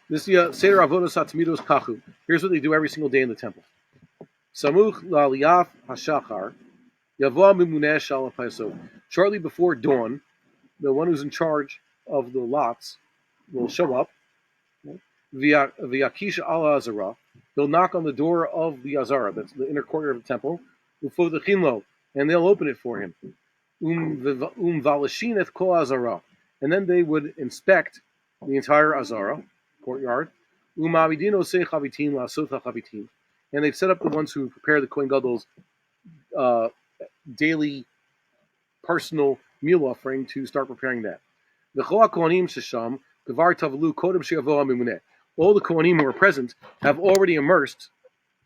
This is Seder Avodas HaTamidos Kachu. Here's what they do every single day in the temple. Samuch la'aliyaf hashachar yavo mimuneh shal ha'payasot. Shortly before dawn, the one who's in charge of the lots will show up. V'yakish ala azara. He'll knock on the door of the azara, that's the inner courtyard of the temple. Ufodachinlo, and they'll open it for him. Valashin et kol azara, and then they would inspect the entire azara courtyard. Uma'amidin osei chavitim la'asot hachavitim, and they've set up the ones who prepare the Kohen Gadol's daily personal meal offering to start preparing that. V'chol ha'kohanim shesham gavar tavlu kodem she'yavo ha'mimuneh. All the kohanim who are present have already immersed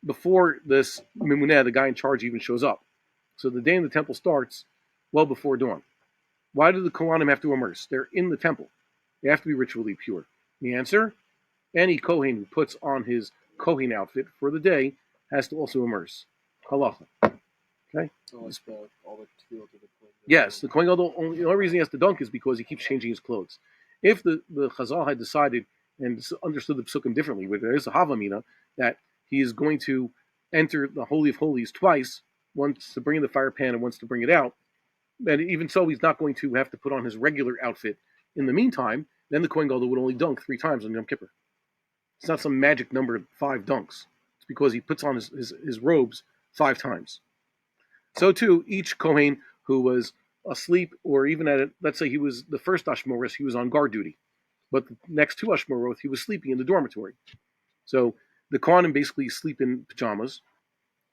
before this mimuneh, the guy in charge, even shows up. So the day in the temple starts well before dawn. Why do the kohanim have to immerse? They're in the temple. They have to be ritually pure. The answer: any kohen who puts on his kohen outfit for the day has to also immerse. Halacha. Okay. Yes, the kohen gadol. The only reason he has to dunk is because he keeps changing his clothes. If the Chazal had decided and understood the psukim differently, where there is a havamina that he is going to enter the Holy of Holies twice, once to bring in the fire pan and once to bring it out, and even so, he's not going to have to put on his regular outfit in the meantime. Then the Kohen Gadol would only dunk 3 times on Yom Kippur. It's not some magic number of 5 dunks. It's because he puts on his robes 5 times. So too, each Kohen who was asleep, or even at it, let's say he was the first Ashmoros, he was on guard duty. But the next 2 Ashmorot, he was sleeping in the dormitory. So the Kohanim basically sleep in pajamas,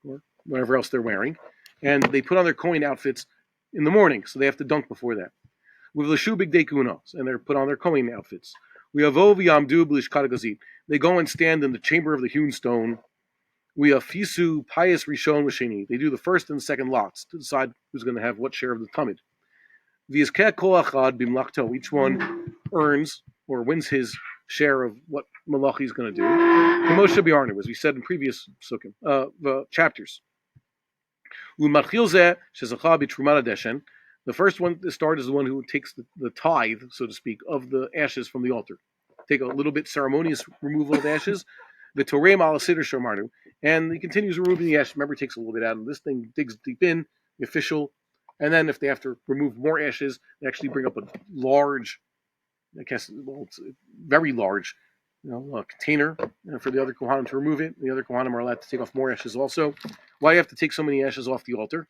or whatever else they're wearing, and they put on their Kohen outfits in the morning, so they have to dunk before that. With Lashu Big Day Kunos, and they're put on their Kohen outfits. We have Yamdu Blishkat Gazit. They go and stand in the chamber of the hewn stone. We have Fisu Pious Rishon Masheni. They do the first and the second lots to decide who's going to have what share of the Tamid. V'yizkeh kol achad bimlachto. Each one earns or wins his share of what malachi is going to do. Moshe Biarnu, as we said in previous chapters. The first one to start is the one who takes the tithe, so to speak, of the ashes from the altar. Take a little bit ceremonious removal of ashes. The Torah al Siddur Shomarnu, and he continues removing the ashes. Remember, he takes a little bit out, and this thing digs deep in, the official. And then if they have to remove more ashes, they actually bring up a large, it's very large, container for the other Kohanim to remove it. The other Kohanim are allowed to take off more ashes also. Why do you have to take so many ashes off the altar?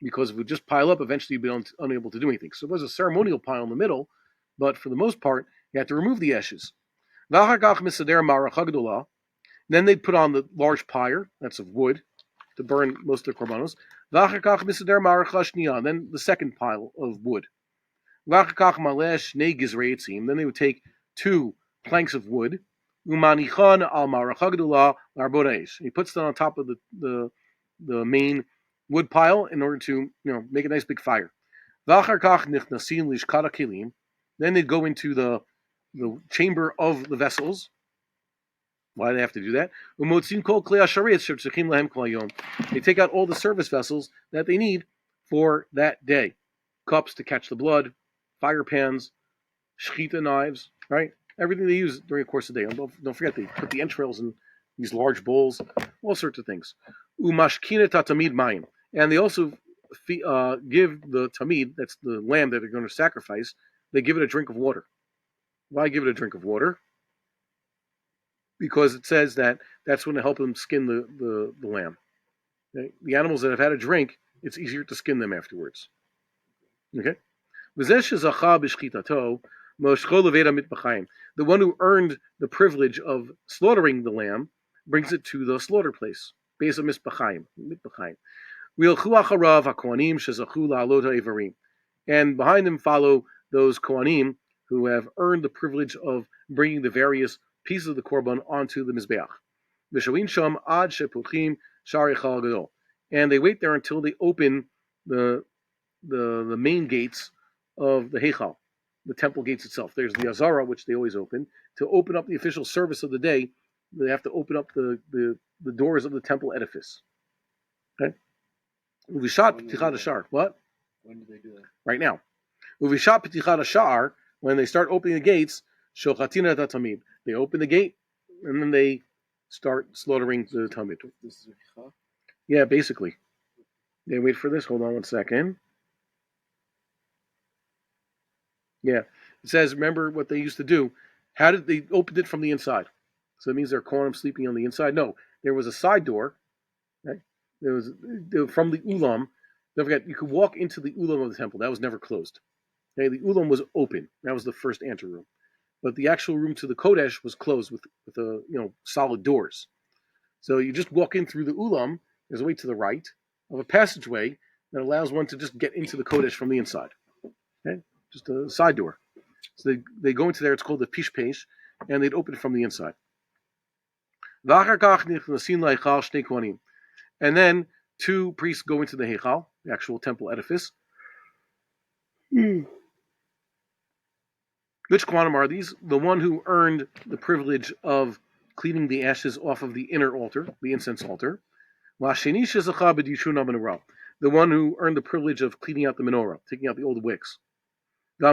Because if we just pile up, eventually you'd be unable to do anything. So there's a ceremonial pile in the middle, but for the most part, you have to remove the ashes. Then they'd put on the large pyre, that's of wood, to burn most of the korbanos. Then the second pile of wood. Then they would take 2 planks of wood. He puts them on top of the main wood pile in order to make a nice big fire. Then they'd go into the chamber of the vessels. Why do they have to do that? They take out all the service vessels that they need for that day. Cups to catch the blood, fire pans, shechita knives, right? Everything they use during the course of the day. Don't forget, they put the entrails in these large bowls, all sorts of things. Umashkina tatamid mayim. And they also give the tamid, that's the lamb that they're going to sacrifice, they give it a drink of water. Why give it a drink of water? Because it says that's going to help them skin the lamb. Okay? The animals that have had a drink, it's easier to skin them afterwards. Okay? The one who earned the privilege of slaughtering the lamb brings it to the slaughter place. And behind them follow those kohanim who have earned the privilege of bringing the various pieces of the korban onto the mizbeach. And they wait there until they open the main gates of the Heichal, the temple gates itself. There's the Azara, which they always open. To open up the official service of the day, they have to open up the doors of the temple edifice. Okay? Uvishat P'tichad Hashar. What? When do they do that? Right now. Uvishat P'tichad Hashar, when they start opening the gates, shochatina tamid. They open the gate and then they start slaughtering the tamid. Yeah, basically. Yeah, wait for this. Hold on 1 second. Yeah, it says, remember what they used to do. How did they open it from the inside? So it means they're Kohanim sleeping on the inside. No, there was a side door. Right? There from the ulam. Don't forget, you could walk into the ulam of the temple. That was never closed. Okay, the ulam was open. That was the first anteroom. But the actual room to the kodesh was closed with solid doors. So you just walk in through the ulam. There's a way to the right of a passageway that allows one to just get into the kodesh from the inside. Okay, just a side door. So they go into there. It's called the pishpesh, and they'd open it from the inside. And then 2 priests go into the heichal, the actual temple edifice. Which quantum are these? The one who earned the privilege of cleaning the ashes off of the inner altar, the incense altar. The one who earned the privilege of cleaning out the menorah, taking out the old wicks. The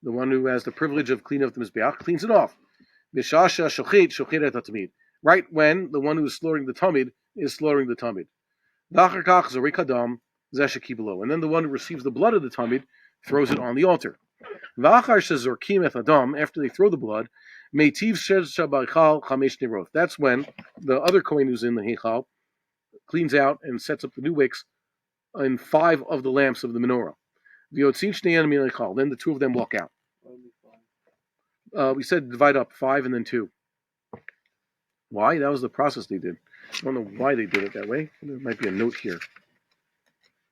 one who has the privilege of cleaning up the mizbeach cleans it off. Right when the one who is slaughtering the tamid is slaughtering the tamid. And then the one who receives the blood of the tamid throws it on the altar. After they throw the blood, that's when the other kohen who's in the heichal cleans out and sets up the new wicks in 5 of the lamps of the menorah. Then the 2 of them walk out. We said divide up 5 and then 2. Why? That was the process they did. I don't know why they did it that way. There might be a note here.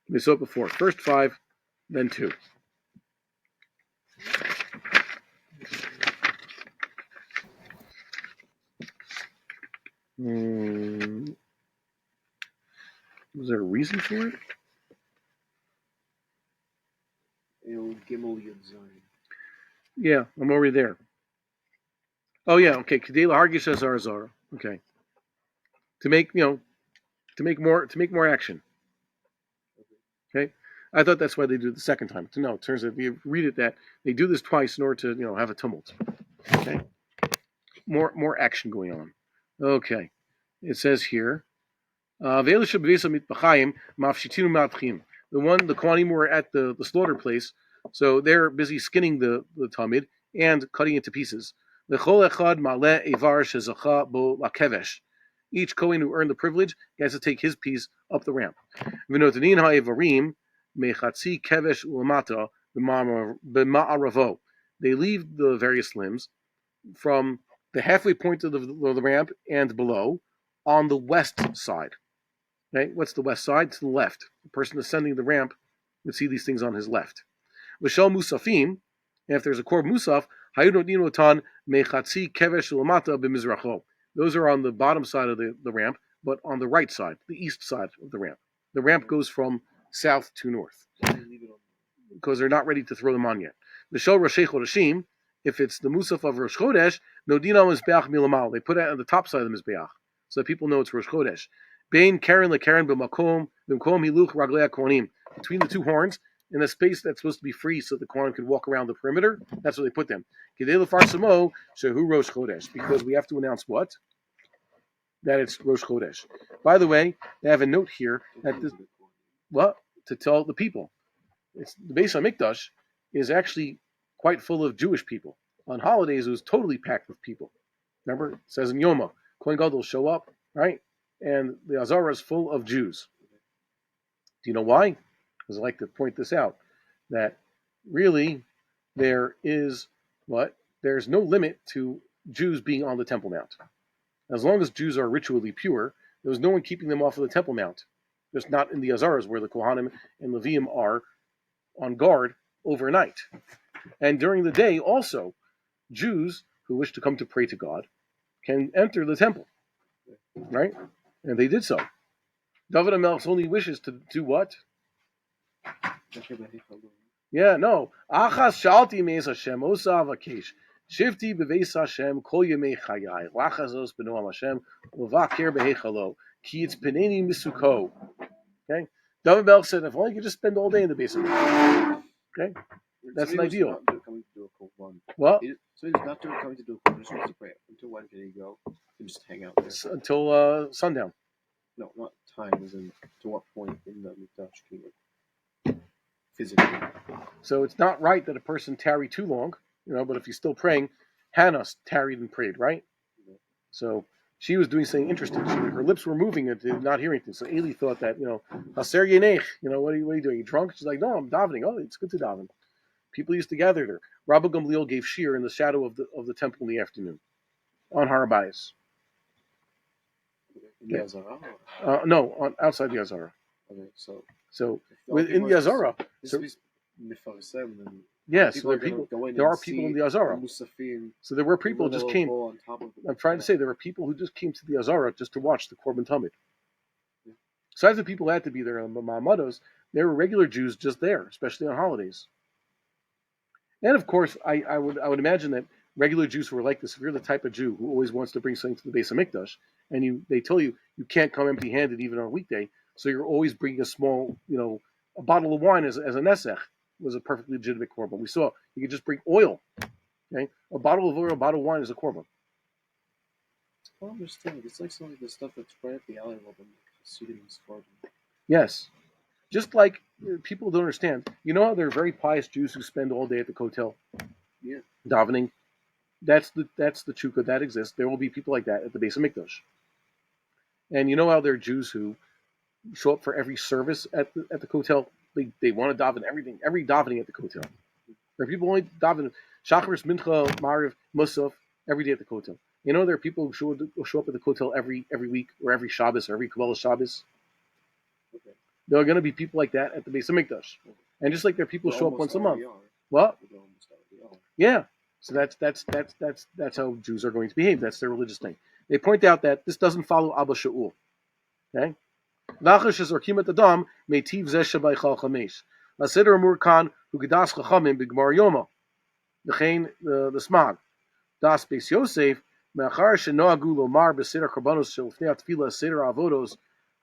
We saw it before. First 5, then 2. Was there a reason for it? Yeah, I'm already there. Oh yeah, okay. Kedela Hargish Azar. Okay. To make more action. Okay. I thought that's why they do it the second time. No, it turns out if you read it that they do this twice in order to have a tumult. Okay. More action going on. Okay. It says here, the Kohanim were at the slaughter place, so they're busy skinning the tamid and cutting it to pieces. Each Kohen who earned the privilege has to take his piece up the ramp. They leave the various limbs from the halfway point of the ramp and below on the west side. Okay, what's the west side? To the left. The person ascending the ramp would see these things on his left. UMusafin, if there's a core musaf, those are on the bottom side of the ramp, but on the right side, the east side of the ramp. The ramp goes from south to north because they're not ready to throw them on yet. If it's the musaf of Rosh Chodesh, they put it on the top side of the mizbeach so that people know it's Rosh Chodesh. Between the 2 horns, in a space that's supposed to be free so the Kohen could walk around the perimeter, that's where they put them. Because we have to announce what? That it's Rosh Chodesh. By the way, they have a note here that to tell the people. It's the Beis HaMikdash is actually quite full of Jewish people. On holidays, it was totally packed with people. Remember, it says in Yoma, Kohen Gadol will show up, right? And the Azara is full of Jews. Do you know why? Because I like to point this out, that really there's no limit to Jews being on the Temple Mount. As long as Jews are ritually pure, there was no one keeping them off of the Temple Mount. Just not in the Azaras where the Kohanim and Leviim are on guard overnight. And during the day also, Jews who wish to come to pray to God can enter the temple. Right? And they did so. David HaMelech's only wishes to do what? Yeah, no. Achas shalti meis Hashem osa avakesh. Shivti beveis Hashem kol yemei chayai. Lachazos benoam Hashem uvakir behechalo. Ki it's peneni misuko. Okay? David HaMelech said, if only I could just spend all day in the basement. Okay? That's an ideal. Not coming to do a korban. Well, so he's not coming to do a korban. Just wants to pray. Until when can he go? And just hang out there. Until sundown. No, not time. As in, to what point in the Mikdash can he physically? So it's not right that a person tarry too long, but if he's still praying, Hannah tarried and prayed, right? Okay. So she was doing something interesting. Her lips were moving and did not hear anything. So Eli thought that, Haser Yenech, what are you doing? Are you drunk? She's like, no, I'm davening. Oh, it's good to daven. People used to gather there. Rabbi Gamliel gave shir in the shadow of the temple in the afternoon on Har Habayis. In the Azara? No, outside the Azara. Okay, so within the Azara. Yes, there are people in the Azara. UMusafin, so there were people who just came. I'm trying to say there were people who just came to the Azara just to watch the Korban Tamid. Yeah. Besides the people who had to be there on the Ma'amados, there were regular Jews just there, especially on holidays. And of course, I would imagine that regular Jews who are like this, if you're the type of Jew who always wants to bring something to the Beis HaMikdash, and they tell you can't come empty-handed even on a weekday, so you're always bringing a small, a bottle of wine as a nesech was a perfectly legitimate korban. We saw you could just bring oil, okay? A bottle of oil, a bottle of wine is a korban. I don't understand. It's like some of the stuff that's right at the alley of the Hasidim korban. Yes. Just like people don't understand. You know how there are very pious Jews who spend all day at the kotel? Yeah. Davening. That's the chukah that exists. There will be people like that at the Beis HaMikdash. And you know how there are Jews who show up for every service at the kotel? They want to daven every davening at the kotel. There are people who only daven Shacharis, Mincha, Mariv, Musaf every day at the kotel. You know there are people who show up at the kotel every week or every Shabbos or every Kabbalah Shabbos. Okay. There are going to be people like that at the Beis HaMikdash. And just like there are people who show up once a month. What? Yeah. So that's how Jews are going to behave. That's their religious thing. They point out that this doesn't follow Abba Sha'ul. Okay? Nachash is Orkim at Adam, Meitiv Zeh Shabbai Chal Chamesh. Aseder Amur Khan, who Gedas Chachamim B'Gmar Yoma. The Smag. Das Beis Yosef, Me'achar Shenoagu Lomar B'Seder Karbanos Shel Fnei Atfila Seder Avodos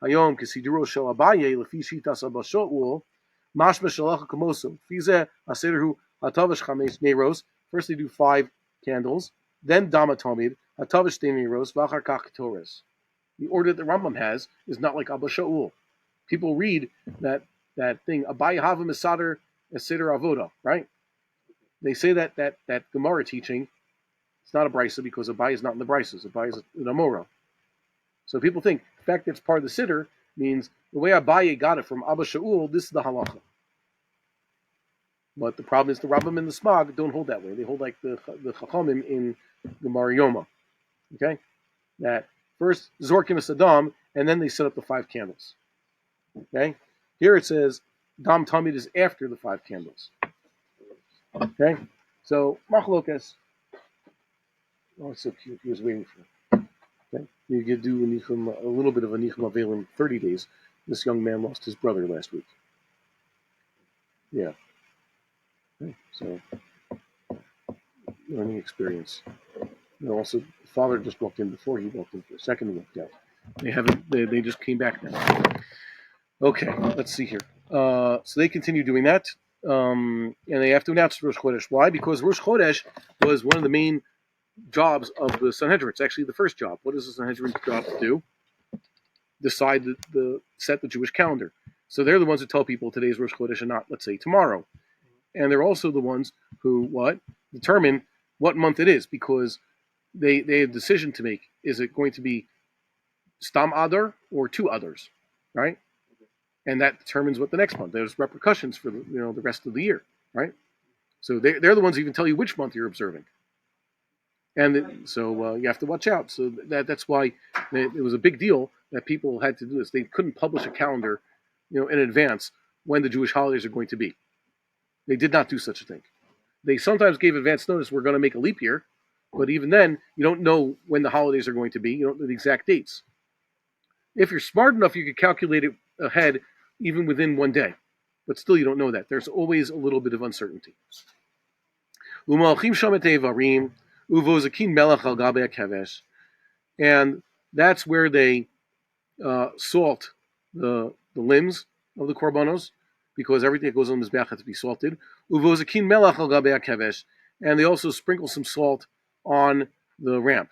Hayom Kesiduro Shel Abaye Lefi Shitas Abba Sha'ul Mashma Shalacha Kamoso. Fizeh Aseder Hu Hatavish Chamesh Neiros. First they do 5 candles, then Dama Tomid, Hatavish Neiros, Vachar Kach Torres. The order that the Rambam has is not like Abba Sha'ul. People read that thing, Abai Hava Mesader Seder Avoda, right? They say that Gemara teaching, it's not a brisa because Abai is not in the brisas. Abai is an Amora. So people think the fact that it's part of the Siddur means the way Abaye got it from Abba Sha'ul, this is the halacha. But the problem is the Rambam and the Smag don't hold that way. They hold like the Chachamim in the Mariyoma. Okay? That first Zorkim Saddam, and then they set up the 5 candles. Okay? Here it says Dam Tamid is after the 5 candles. Okay? So Machlokas. Oh, it's so cute. He was waiting for it. Okay? You could do a little bit of a Nichum Avel in 30 days. This young man lost his brother last week. Yeah. Okay. So learning experience. And also, the father just walked in before he walked in for a second and walked out. They haven't. They just came back now. Okay, let's see here. So they continue doing that, and they have to announce Rosh Chodesh. Why? Because Rosh Chodesh was one of the main jobs of the Sanhedrin. It's actually the first job. What is the Sanhedrin's job to do? Decide set the Jewish calendar. So they're the ones who tell people today's Rosh Chodesh and not, let's say, tomorrow. And they're also the ones who determine what month it is, because they have a decision to make. Is it going to be Stam Adar or 2 Adars, right? And that determines what the next month. There's repercussions for the rest of the year, right? So they're the ones who even tell you which month you're observing, and so you have to watch out. So that's why it was a big deal that people had to do this. They couldn't publish a calendar, in advance when the Jewish holidays are going to be. They did not do such a thing. They sometimes gave advance notice, we're going to make a leap year, but even then, you don't know when the holidays are going to be. You don't know the exact dates. If you're smart enough, you could calculate it ahead, even within one day. But still, you don't know that. There's always a little bit of uncertainty. And that's where they salt the limbs of the korbanos, because everything that goes on the mizbeach has to be salted. Uvozakin melach al gabei hakevesh, and they also sprinkle some salt on the ramp.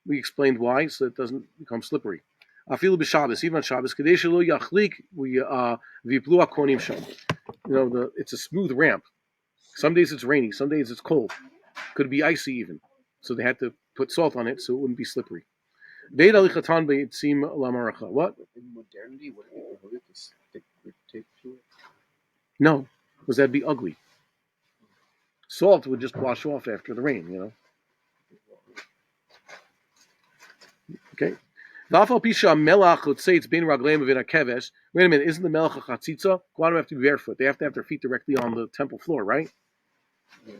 We explained why, so it doesn't become slippery. Afilu b'Shabbos, even on Shabbos, kadei shelo yachlik v'yiplu hakonim sham. It's a smooth ramp. Some days it's rainy, some days it's cold. Could be icy even. So they had to put salt on it so it wouldn't be slippery. What? In modernity, would it be prohibited to stick grip tape to it? No, because that'd be ugly. Salt would just wash off after the rain, Okay. Wait a minute, isn't the melach a chatzitza? Why do they have to be barefoot? They have to have their feet directly on the temple floor, right? Yeah.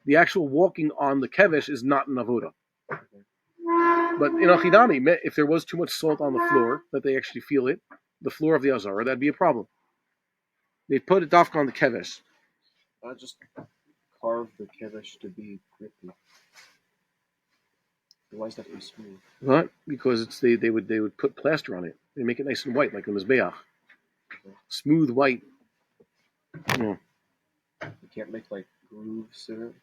The actual walking on the kevesh is not an avoda. But in Achidami, if there was too much salt on the floor, that they actually feel it, the floor of the Azara, that'd be a problem. They put it dafka on the kevesh. I just carve the kevesh to be grippy. Why does that have to be smooth? What? Because they would put plaster on it. They make it nice and white, like the mizbeach. Okay. Smooth white. You can't make like grooves in it.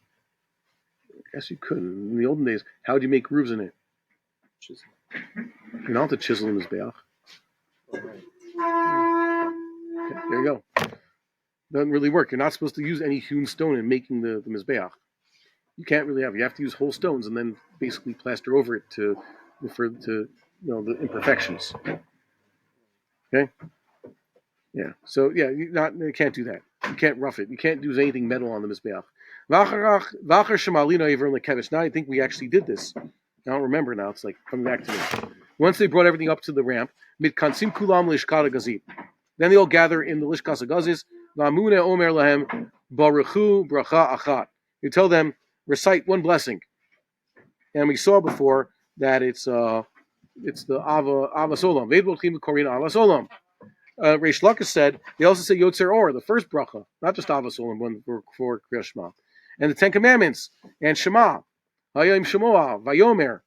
I guess you could. In the olden days, how would you make grooves in it? Chisel. You don't have to chisel in mizbeach. All right. Okay, there you go. Doesn't really work. You're not supposed to use any hewn stone in making the mizbeach. You can't really have. You have to use whole stones and then basically plaster over it for the imperfections. Okay. Yeah. So yeah, you can't do that. You can't rough it. You can't use anything metal on the mizbeach. Now I think we actually did this. I don't remember now. It's like coming back to me. Once they brought everything up to the ramp, mitkansim kulam lishkat gazit. Then they all gather in the lishkas agazis. Va'amune omer lahem baruchu bracha achat. You tell them, recite one blessing. And we saw before that it's the Ava Solam. Ve'edvolchim korin Ava Solam. Reish Lakish said they also say Yotzer Or, the first bracha, not just Ava Solam, one for Kriyas Shema, and the Ten Commandments and Shema, Hayom Shemoah, Vayomer,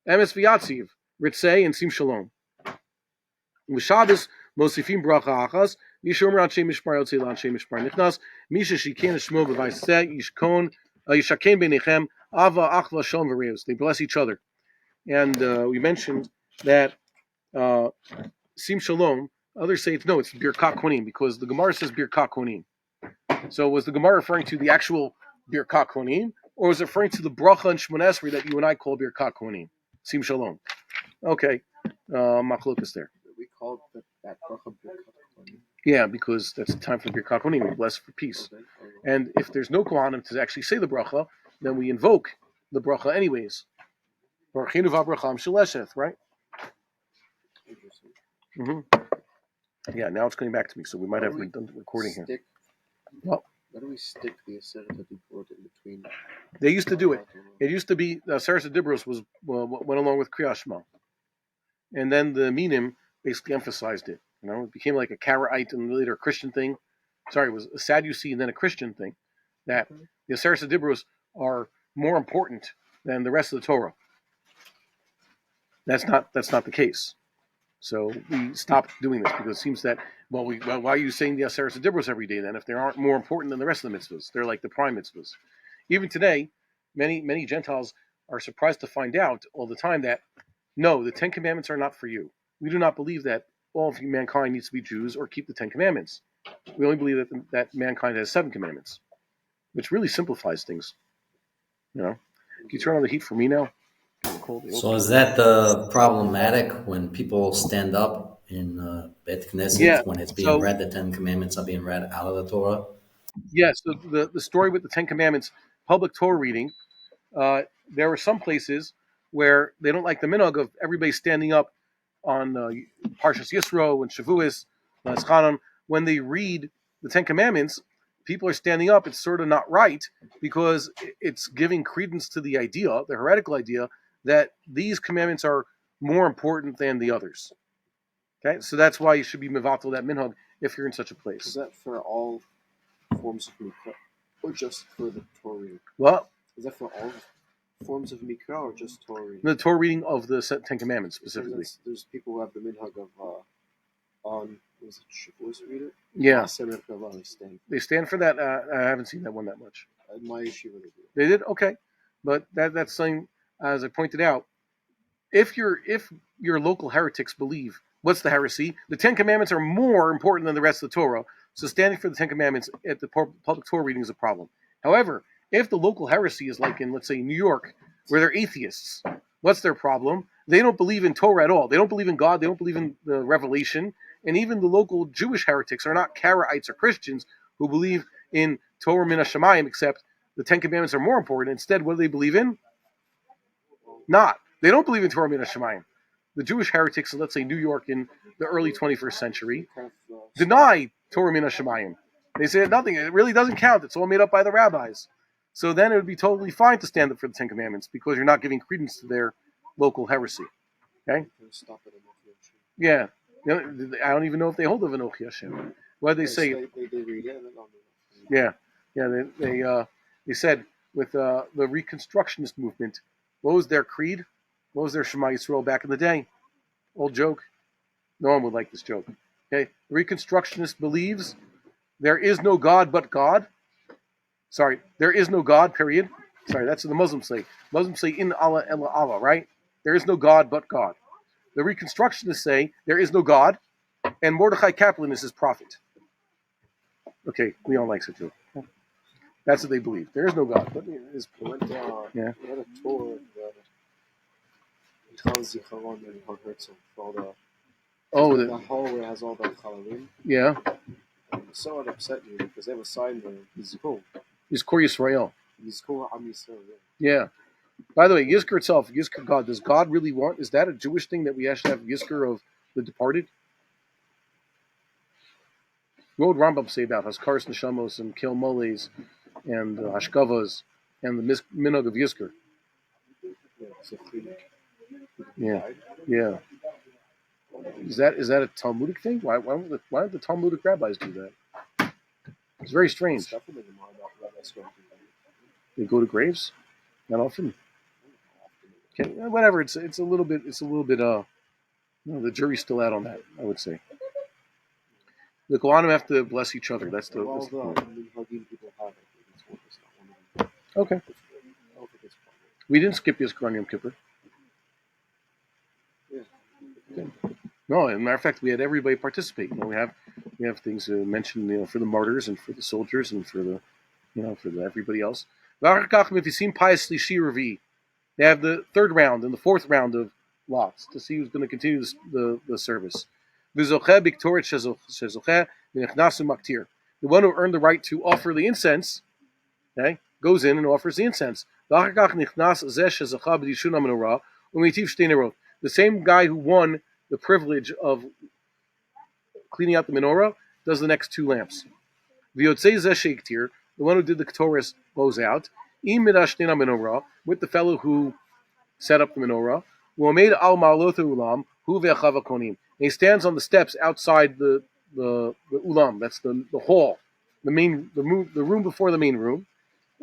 Emes V'Yatziv, Ritzei, and Sim Shalom. V'Shabbos Mosifim bracha achas. Yishomer Anshe Mishmar Yotzei L'Anshe Mishmar Nichnas. Misha Shikén Shmo B'Vayseh Yishkon Yishaken B'Nechem Ava Achva Shalom V'Reus. They bless each other, and we mentioned that Sim Shalom. Others say it's Birkat Kohanim because the Gemara says Birkat Kohanim. So was the Gemara referring to the actual Birkat Kohanim, or was it referring to the bracha and Shmoneh Esrei that you and I call Birkat Kohanim? Sim Shalom. Okay, Machlokas there. We call that bracha Birkat Kohanim. Yeah, because that's the time for Birkat Kohanim. We bless for peace. Okay. And if there's no Kohanim to actually say the bracha, then we invoke the bracha anyways. Barchinu v'abracham shalesheth, right? Interesting. Mm-hmm. Yeah, now it's coming back to me, so we might have done the recording here. Well, why do we stick the Aseret HaDibrot in between? They used to do it. It used to be Aseret HaDibros went along with Kriyas Shema, and then the Minim basically emphasized it. It became like a Karaite and later a Christian thing. Sorry, it was a Sadducee and then a Christian thing. That the Aseret HaDibros are more important than the rest of the Torah. That's not the case. So we stopped doing this because it seems that, why are you saying the Aseret HaDibros every day then if they aren't more important than the rest of the mitzvahs? They're like the prime mitzvahs. Even today, many Gentiles are surprised to find out all the time that, no, the Ten Commandments are not for you. We do not believe that all of mankind needs to be Jews or keep the Ten Commandments. We only believe that mankind has 7 commandments, which really simplifies things. Can you turn on the heat for me now? So is that problematic when people stand up in Bet Knesset when it's being read, the Ten Commandments are being read out of the Torah? Yes, the story with the Ten Commandments, public Torah reading, there were some places where they don't like the minhag of everybody standing up on Parshas Yisro and Shavuos, Chanan. When they read the Ten Commandments, people are standing up. It's sort of not right because it's giving credence to the idea, the heretical idea, that these commandments are more important than the others. Okay, so that's why you should be mevatel that minhag if you're in such a place. Is that for all forms of mikra, or just for the Torah reading? What? Is that for all forms of mikra, or just Torah reading? The Torah reading of the Ten Commandments specifically. There's people who have the minhag of On was it Shavuos reader? Yeah. They stand for that. I haven't seen that one that much. My yeshiva they do. They did? Okay. But that's something, as I pointed out, if your local heretics believe, what's the heresy? The Ten Commandments are more important than the rest of the Torah, so standing for the Ten Commandments at the public Torah reading is a problem. However, if the local heresy is like in, let's say, New York, where they're atheists, what's their problem? They don't believe in Torah at all. They don't believe in God. They don't believe in the revelation. And even the local Jewish heretics are not Karaites or Christians who believe in Torah min hashamayim, except the Ten Commandments are more important. Instead, what do they believe in? Not. They don't believe in Torah min hashamayim. The Jewish heretics, let's say New York in the early 21st century, deny Torah min hashamayim. They say nothing. It really doesn't count. It's all made up by the rabbis. So then it would be totally fine to stand up for the Ten Commandments because you're not giving credence to their local heresy. Okay? Yeah. You know, I don't even know if they hold of Anochi Hashem. What did they say? They read it. Yeah. They said with the Reconstructionist movement, what was their creed? What was their Shema Yisrael back in the day? Old joke. No one would like this joke. Okay? The Reconstructionist believes there is no God but God. Sorry, there is no God, period. Sorry, that's what the Muslims say. Muslims say, in Allah, Ella Allah, right? There is no God but God. The Reconstructionists say, there is no God, and Mordechai Kaplan is his prophet. Okay, Leon likes it too. That's what they believe. There is no God. But his, yeah. We had a tour of Zicharon and Herzl for the hallway has all the Chalalim. Yeah. And so it upset me because they have a sign there, Yizkor. Yizkor Yisrael. Yizkor Am Yisrael. Yeah. By the way, Yizkor itself, Yizkor God, does God really want, is that a Jewish thing that we actually have Yizkor of the departed? What would Rambam say about Haskaras Neshamos and Kel Moles and Hashkavas and the Minog of Yizkor? Yeah. Is that a Talmudic thing? Why don't the Talmudic rabbis do that? It's very strange. They go to graves? Not often. Okay, whatever. It's a little bit. The jury's still out on that, I would say. The Kohanim have to bless each other. That's the point. Okay. We didn't skip Yizkor on Yom Kippur. Okay. No, as a matter of fact, we had everybody participate. We have things mentioned, for the martyrs and for the soldiers and for the, everybody else. If you seem piously Shiravi, they have the third round and the fourth round of lots to see who's going to continue the service. The one who earned the right to offer the incense, okay, goes in and offers the incense. The same guy who won the privilege of cleaning out the menorah does the next two lamps. The one who did the Ketores goes out with the fellow who set up the menorah. And he stands on the steps outside the ulam. That's the hall, the room before the main room,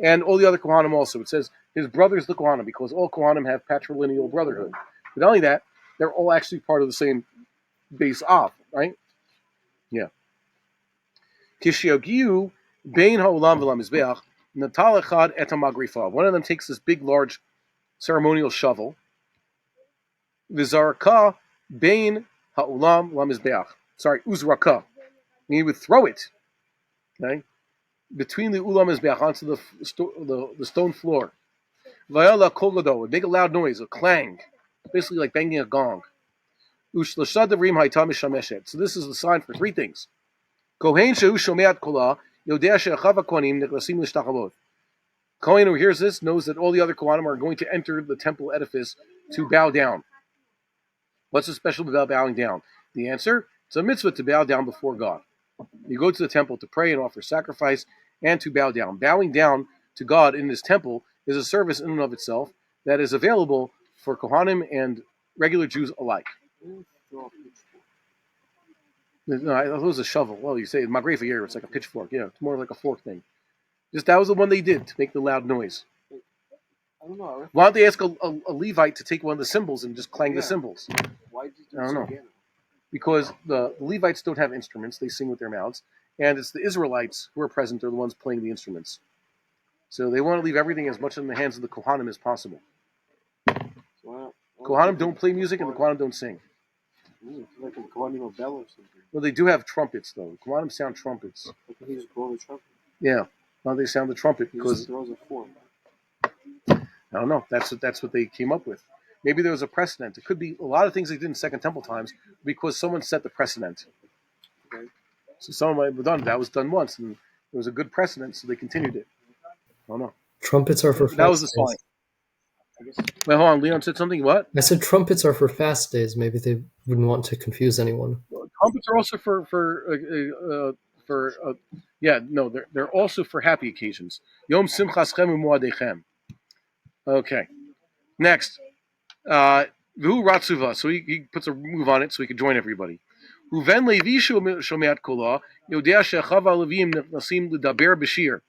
and all the other Kohanim also. It says his brothers the Kohanim because all Kohanim have patrilineal brotherhood. But not only that, they're all actually part of the same base Av, right? Yeah. Kishiagiu bein ha'olam v'lamizbeach natal echad et ha'magrifa. One of them takes this big, large ceremonial shovel. V'zaraka bein ha'olam lamizbeach. Sorry, uzraka. And he would throw it, okay, between the ulam mizbeach onto the stone floor. Vayala kolgado would make a loud noise, a clang, basically like banging a gong. Ushlashadarim hayta mishameshet. So this is the sign for three things. Kohen shehu shomeat kolah yodea she'achav hakohanim nechlasim l'shtachavot. Kohen who hears this knows that all the other Kohanim are going to enter the temple edifice to bow down. What's so special about bowing down? The answer: it's a mitzvah to bow down before God. You go to the temple to pray and offer sacrifice and to bow down. Bowing down to God in this temple is a service in and of itself that is available for Kohanim and regular Jews alike. No, I thought it was a shovel. Well, you say Magrefa here, it's like a pitchfork. Yeah, it's more like a fork thing. Just that was the one they did to make the loud noise. I don't know. Why don't they ask a Levite to take one of the cymbals and just clang the cymbals? Why did you I don't know. again? because the Levites don't have instruments; they sing with their mouths, and it's the Israelites who are present are the ones playing the instruments. So they want to leave everything as much in the hands of the Kohanim as possible. Kohanim don't play music, and the Kohanim don't sing. Like a Kohanim bell or something. Well, they do have trumpets, though. Kohanim sound trumpets. He just blow the trumpet. Yeah, well, they sound the trumpet because throws a form. I don't know. That's what they came up with. Maybe there was a precedent. It could be a lot of things they did in Second Temple times because someone set the precedent. Okay. So someone might have done that was done once, and it was a good precedent, so they continued it. I don't know. Trumpets are for fast that was the days. sign. Wait, hold on. Leon said something. What? I said trumpets are for fast days. Maybe they wouldn't want to confuse anyone. Trumpets are also they're also for happy occasions. Yom Simchaschem u'Moadechem. Okay. Next, V'hu Ratzuva. So he puts a move on it so he could join everybody. Uven Levi shomeat kola yodea shechava Levim nasim l'daber b'shir.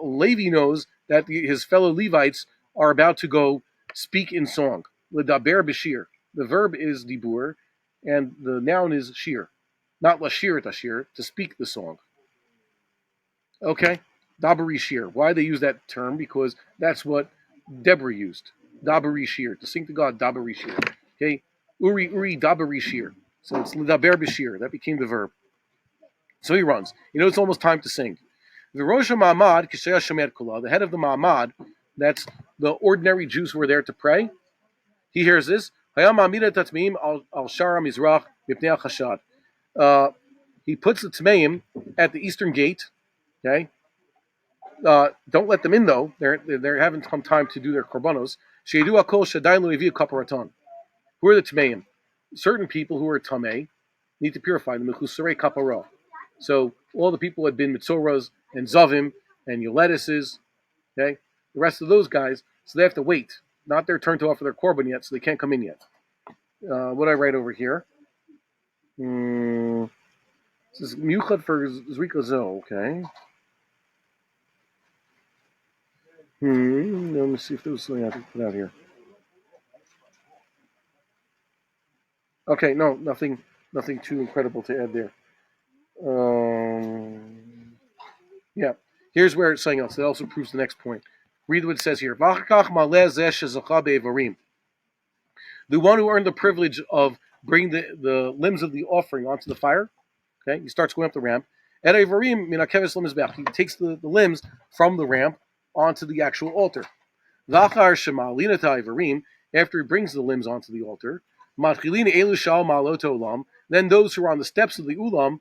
Levi knows that his fellow Levites are about to go speak in song. L'daber b'shir. The verb is dibur, and the noun is shir. Not lashir tashir, to speak the song. Okay? Dabari shir. Why they use that term? Because that's what Deborah used. Dabari shir. To sing to God, dabari shir. Okay? Uri dabari shir. So it's l'daber b'shir. That became the verb. So he runs. You know, it's almost time to sing. The Rosh Ma'amad, Kisheya Shemet Kula, the head of the Ma'amad, that's the ordinary Jews who were there to pray. He hears this. He puts the Tmeim at the eastern gate. Okay, don't let them in though. They haven't come time to do their korbanos. Who are the Tmeim? Certain people who are Tamei need to purify them. So all the people who had been Mitzoras and Zavim and Yoletuses, okay, the rest of those guys, so they have to wait. Not their turn to offer their korban yet, so they can't come in yet. What I write over here? This is Miuchad for Zrika Zo, okay. Let me see if there was something I could put out here. Okay, no, nothing too incredible to add there. Yeah, here's where it's saying else. It also proves the next point. Read what it says here. The one who earned the privilege of bringing the limbs of the offering onto the fire, okay, he starts going up the ramp. He takes the limbs from the ramp onto the actual altar. After he brings the limbs onto the altar, then those who are on the steps of the ulam,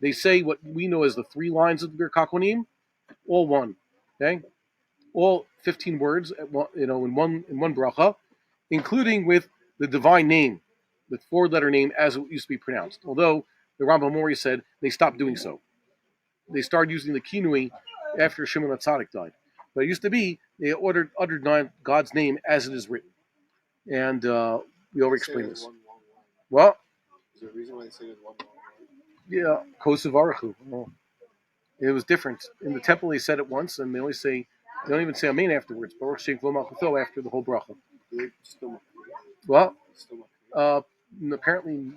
they say what we know as the 3 lines of the Birkat Kohanim, all one, okay, all 15 words, in one bracha, including with the divine name, the 4-letter name as it used to be pronounced. Although the Rambam Mori said they stopped doing so. They started using the kinui after Shimon HaTzadik died. But it used to be they uttered God's name as it is written. And we already explained this. Well, is there a reason why they say there's one? Yeah, Kosevarachu. Well, it was different. In the temple they said it once, and they don't even say Amen afterwards. Baruch Shem Kol Malchuto after the whole bracha. Well, apparently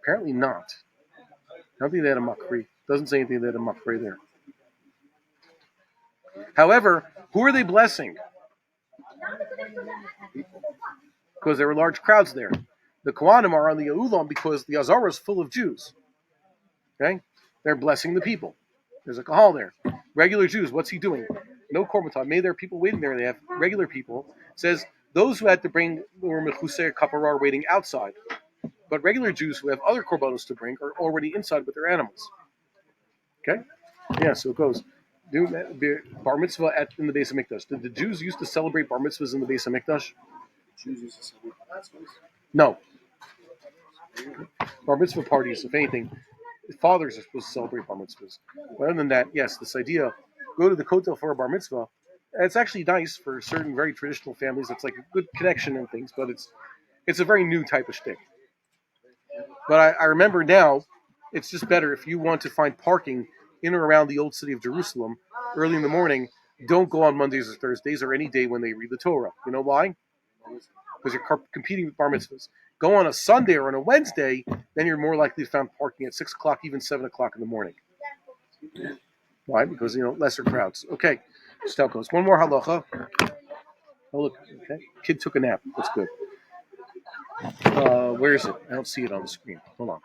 not. I don't think they had a makri. Doesn't say anything that had a makri there. However, who are they blessing? Because there were large crowds there. The Kohanim are on the Ulam because the Azara is full of Jews. Okay? They're blessing the people. There's a kahal there. Regular Jews, what's he doing? No korban. Maybe there are people waiting there. They have regular people. It says those who had to bring or mechuser kapara are waiting outside. But regular Jews who have other korbanos to bring are already inside with their animals. Okay? Yeah, so it goes. Bar mitzvah in the Beis Hamikdash. Did the Jews used to celebrate bar mitzvahs in the Beis Hamikdash? Jews used to celebrate bar mitzvahs? No. Bar mitzvah parties, if anything, fathers are supposed to celebrate bar mitzvahs. But other than that, yes, this idea, go to the kotel for a bar mitzvah, it's actually nice for certain very traditional families. It's like a good connection and things, but it's a very new type of shtick. But I remember now, it's just better if you want to find parking in or around the old city of Jerusalem early in the morning. Don't go on Mondays or Thursdays or any day when they read the Torah. You know why? because you're competing with bar mitzvahs. Go on a Sunday or on a Wednesday, then you're more likely to find parking at 6 o'clock, even 7 o'clock in the morning. Why? Because, lesser crowds. Okay, Stel goes. One more halacha. Oh, look. Okay. Kid took a nap. That's good. Where is it? I don't see it on the screen. Hold on.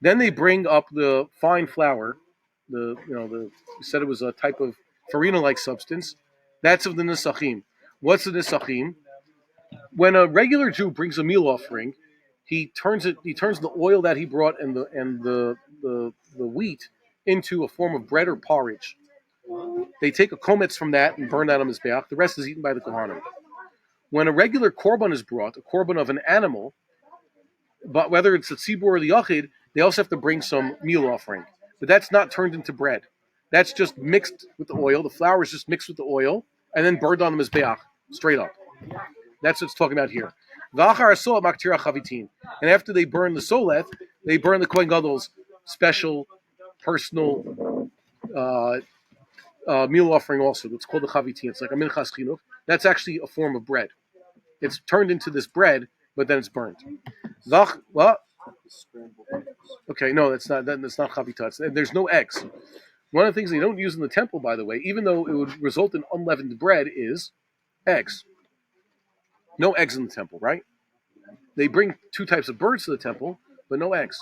Then they bring up the fine flour. You said it was a type of farina-like substance. That's of the nisachim. What's the nisachim? When a regular Jew brings a meal offering, he turns the oil that he brought and the wheat into a form of bread or porridge. They take a kometz from that and burn that on mizbeach. The rest is eaten by the kohanim. When a regular korban is brought, a korban of an animal, but whether it's the tzibur or the yachid, they also have to bring some meal offering. But that's not turned into bread. That's just mixed with the oil. The flour is just mixed with the oil and then burned on the mizbeach, straight up. That's what it's talking about here. And after they burn the soleth, they burn the Kohen Gadol's special personal meal offering also. It's called the chavitin. It's like a minchas chinuch. That's actually a form of bread. It's turned into this bread, but then it's burnt. What? Okay, no, that's not chavita. There's no eggs. One of the things they don't use in the temple, by the way, even though it would result in unleavened bread, is eggs. No eggs in the temple, right? They bring 2 types of birds to the temple, but no eggs.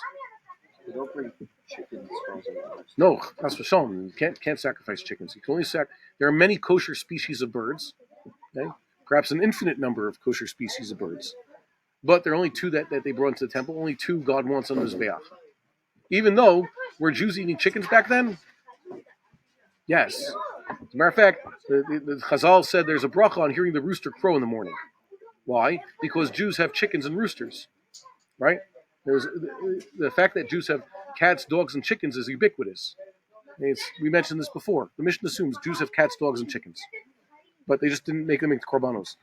They don't bring chickens. No, that's for shalom. You can't sacrifice chickens. You can only There are many kosher species of birds. Okay? Perhaps an infinite number of kosher species of birds. But there are only 2 that they brought into the temple. Only 2 God wants on the Mizbeach. Even though, were Jews eating chickens back then? Yes. As a matter of fact, the Chazal said there's a bracha on hearing the rooster crow in the morning. Why? Because Jews have chickens and roosters. Right? There's the fact that Jews have cats, dogs, and chickens is ubiquitous. We mentioned this before. The Mishneh assumes Jews have cats, dogs, and chickens. But they just didn't make them into korbanos.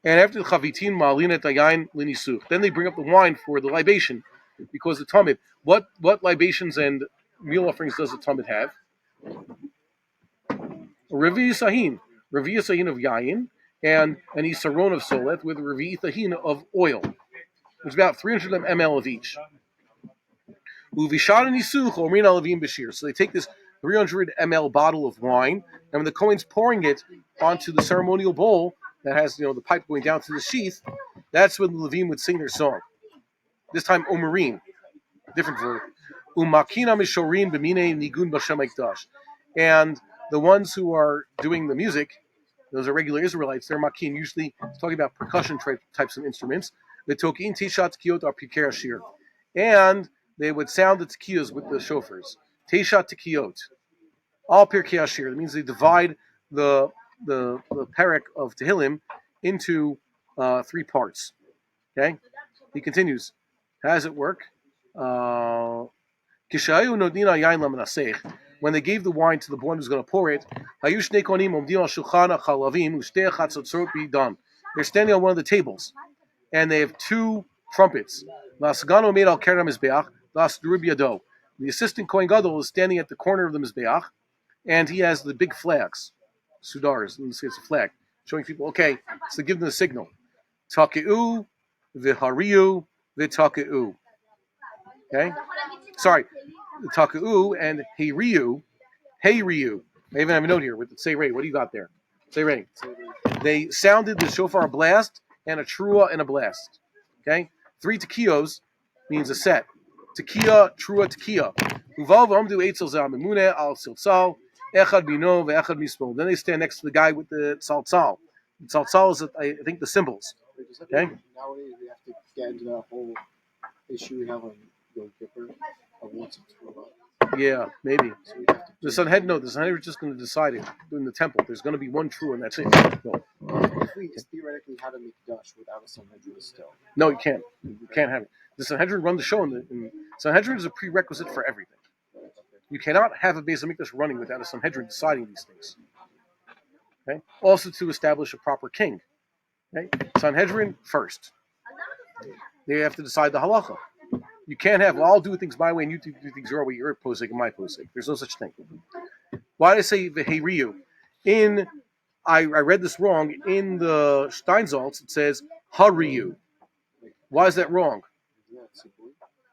And after the chavitin, ma'alin et hayayin linisuch. Then they bring up the wine for the libation, because the Talmud. What libations and meal offerings does the Talmud have? Revi sahin of yayin, and an isaron of soleth with revi sahin of oil. There's about 300 ml of each. Uvishad nisuch omrin alavim b'shir. So they take this 300 ml bottle of wine, and when the Kohen's pouring it onto the ceremonial bowl that has the pipe going down to the sheath, that's when the Levim would sing their song. This time omerim, different verb. Umakina mishorin b'minei nigun b'shem ekdash. And the ones who are doing the music, those are regular Israelites, they're makin, usually talking about percussion types of instruments. The tokin tishat tekiyot are pikei ashir. And they would sound the tekiyos with the shofars. Tishat tekiyot. All pirkei ashir. That means they divide the parak of Tehillim into 3 parts. Okay? He continues. How does it work? When they gave the wine to the one who's going to pour it, they're standing on one of the tables, and they have 2 trumpets. The assistant Kohen Gadol is standing at the corner of the Mizbeach, and he has the big flags, sudars, in this case a flag, showing people, okay, so give them the signal. Take'u, v'hariu, v'take'u. Okay? Sorry, Take'u and Heiriu. I even have a note here with the Say Ray. What do you got there? Say Ray. They sounded the shofar blast and a trua and a blast. Okay? 3 tekiyos means a set. Tekiya, trua, tekiya. Uval v'amdu eitzel z'amimune al siltzal. Echad bino ve'echad mismo. Then they stand next to the guy with the tzaltzal. The tzaltzal is, I think, the cymbals. Okay? Nowadays we have to get into that whole issue we have on Yom Kippur of what's a Yeah, maybe. So the Sanhedrin is just going to decide it in the temple. There's going to be 1 true, and that's it. No. If we theoretically had a mikdash without a Sanhedrin still. No, you can't. You can't have it. The Sanhedrin run the show, and Sanhedrin is a prerequisite for everything. You cannot have a Beis Hamikdash running without a Sanhedrin deciding these things. Okay. Also, to establish a proper king. Okay. Sanhedrin first. They have to decide the halacha. You can't have, I'll do things my way and you do things your way, your posek and my posek. There's no such thing. Why do I say v'heiriu? I read this wrong. In the Steinsaltz, it says Hariyu. Why is that wrong?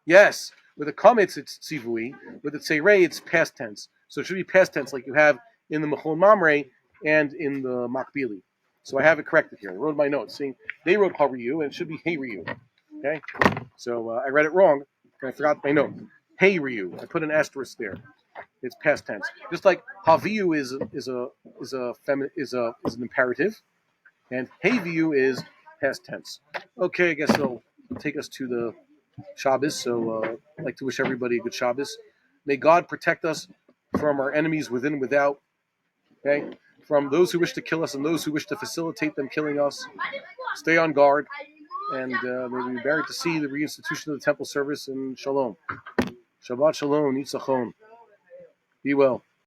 Yes. With the Kametz, it's Tzivui. With the Tseirei, it's past tense. So it should be past tense like you have in the Machon Mamre and in the Makbili. So I have it corrected here. I wrote my notes. Seeing they wrote Hariyu, and it should be Hey Ryu. Okay? So I read it wrong, and I forgot my note. Hey Ryu. I put an asterisk there. It's past tense. Just like Haviyu is an imperative, and Haviyu is past tense. Okay, I guess it'll take us to the Shabbos. So I'd like to wish everybody a good Shabbos. May God protect us from our enemies within and without. Okay, from those who wish to kill us and those who wish to facilitate them killing us. Stay on guard, and may we be buried to see the reinstitution of the temple service in Shalom. Shabbat Shalom, Nitzachon. Be well.